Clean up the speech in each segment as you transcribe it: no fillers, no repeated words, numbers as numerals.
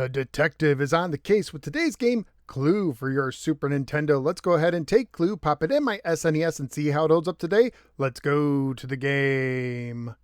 The detective is on the case with today's game, Clue, for your Super Nintendo. Let's go ahead and take Clue, pop it in my SNES, and see how it holds up today. Let's go to the game.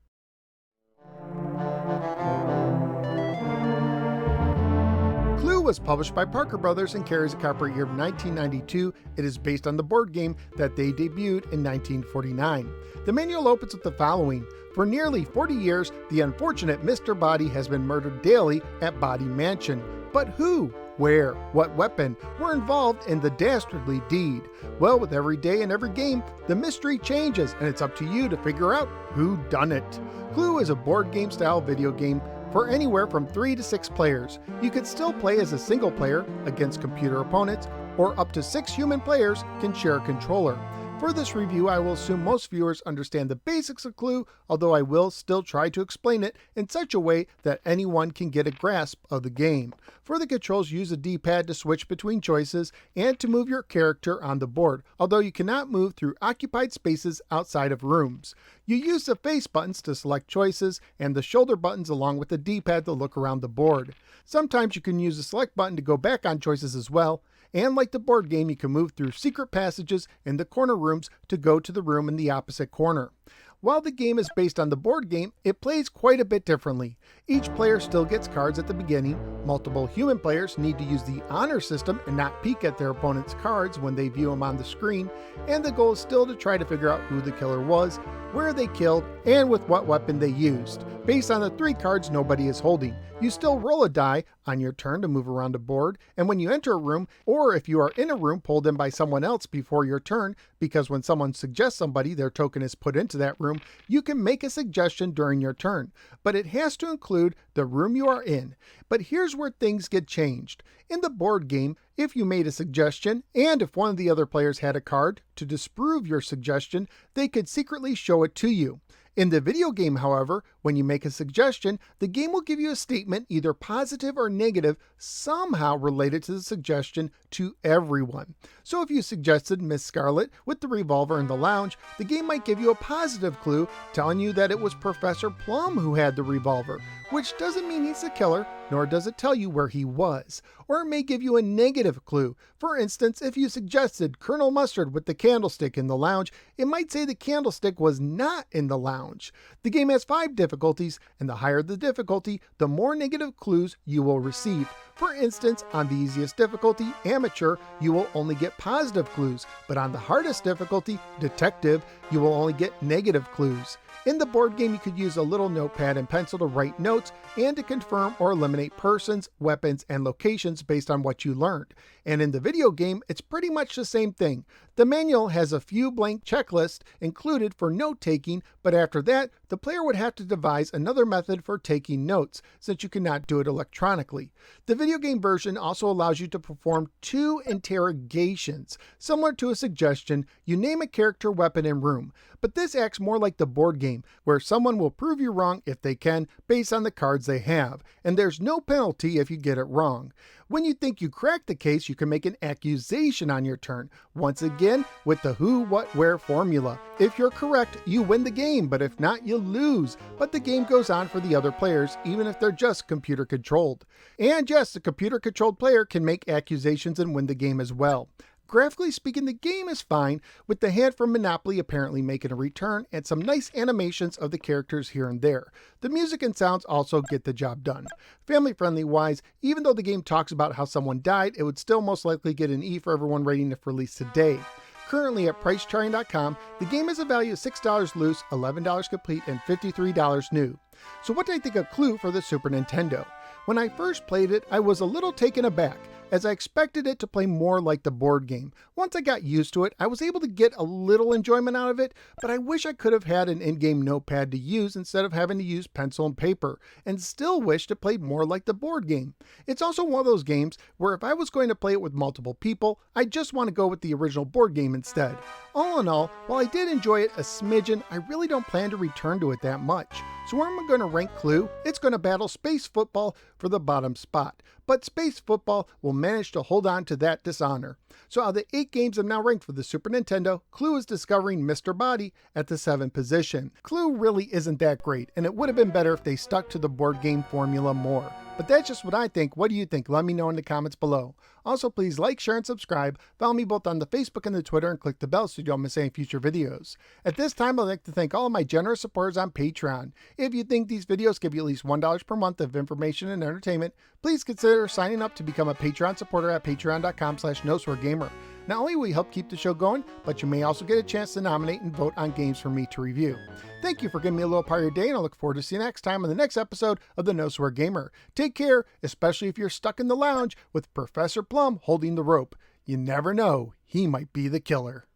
Clue was published by Parker Brothers and carries a copyright year of 1992. It is based on the board game that they debuted in 1949. The manual opens with the following. For nearly 40 years, the unfortunate Mr. Body has been murdered daily at Body Mansion. But who, where, what weapon were involved in the dastardly deed? Well, with every day and every game, the mystery changes, and it's up to you to figure out who done it. Clue is a board game style video game for anywhere from 3 to 6 players. You can still play as a single player against computer opponents, or up to 6 human players can share a controller. For this review, I will assume most viewers understand the basics of Clue, although I will still try to explain it in such a way that anyone can get a grasp of the game. For the controls, use a D-pad to switch between choices and to move your character on the board, although you cannot move through occupied spaces outside of rooms. You use the face buttons to select choices and the shoulder buttons along with the D-pad to look around the board. Sometimes you can use the select button to go back on choices as well. And like the board game, you can move through secret passages in the corner rooms to go to the room in the opposite corner. While the game is based on the board game, it plays quite a bit differently. Each player still gets cards at the beginning. Multiple human players need to use the honor system and not peek at their opponent's cards when they view them on the screen. And the goal is still to try to figure out who the killer was, where they killed, and with what weapon they used. Based on the 3 cards nobody is holding, you still roll a die on your turn to move around a board, and when you enter a room, or if you are in a room pulled in by someone else before your turn, because when someone suggests somebody, their token is put into that room, you can make a suggestion during your turn, but it has to include the room you are in. But here's where things get changed. In the board game, if you made a suggestion, and if one of the other players had a card to disprove your suggestion, they could secretly show it to you. In the video game, however, when you make a suggestion, the game will give you a statement, either positive or negative, somehow related to the suggestion to everyone. So if you suggested Miss Scarlet with the revolver in the lounge, the game might give you a positive clue telling you that it was Professor Plum who had the revolver, which doesn't mean he's the killer, nor does it tell you where he was. Or it may give you a negative clue. For instance, if you suggested Colonel Mustard with the candlestick in the lounge, it might say the candlestick was not in the lounge. The game has 5 difficulties, and the higher the difficulty, the more negative clues you will receive. For instance, on the easiest difficulty, Amateur, you will only get positive clues, but on the hardest difficulty, Detective, you will only get negative clues. In the board game, you could use a little notepad and pencil to write notes and to confirm or eliminate persons, weapons, and locations based on what you learned. And in the video game, it's pretty much the same thing. The manual has a few blank checklists included for note-taking, but after that, the player would have to devise another method for taking notes, since you cannot do it electronically. The video game version also allows you to perform 2 interrogations. Similar to a suggestion, you name a character, weapon, and room. But this acts more like the board game, where someone will prove you wrong if they can, based on the cards they have, and there's no penalty if you get it wrong. When you think you cracked the case, you can make an accusation on your turn, once again with the who, what, where formula. If you're correct, you win the game, but if not, you lose. But the game goes on for the other players, even if they're just computer controlled. And yes, the computer controlled player can make accusations and win the game as well. Graphically speaking, the game is fine, with the hand from Monopoly apparently making a return and some nice animations of the characters here and there. The music and sounds also get the job done. Family friendly wise, even though the game talks about how someone died, it would still most likely get an E for everyone rating if released today. Currently at PriceCharting.com, the game has a value of $6 loose, $11 complete, and $53 new. So what did I think of Clue for the Super Nintendo? When I first played it, I was a little taken aback, as I expected it to play more like the board game. Once I got used to it, I was able to get a little enjoyment out of it, but I wish I could have had an in-game notepad to use instead of having to use pencil and paper, and still wish it played more like the board game. It's also one of those games where if I was going to play it with multiple people, I just want to go with the original board game instead. All in all, while I did enjoy it a smidgen, I really don't plan to return to it that much. So where am I going to rank Clue? It's going to battle Space Football for the bottom spot, but Space Football will manage to hold on to that dishonor. So out of the 8 games I'm now ranked for the Super Nintendo, Clue is discovering Mr. Body at the 7th position. Clue really isn't that great, and it would have been better if they stuck to the board game formula more. But that's just what I think. What do you think? Let me know in the comments below. Also, please like, share, and subscribe. Follow me both on the Facebook and the Twitter, and click the bell so you don't miss any future videos. At this time, I'd like to thank all of my generous supporters on Patreon. If you think these videos give you at least $1 per month of information and entertainment, please consider signing up to become a Patreon supporter at patreon.com/NoSwearGamer. Not only will you help keep the show going, but you may also get a chance to nominate and vote on games for me to review. Thank you for giving me a little part of your day, and I look forward to seeing you next time on the next episode of the No Swear Gamer. Take care, especially if you're stuck in the lounge with Professor Plum holding the rope. You never know, he might be the killer.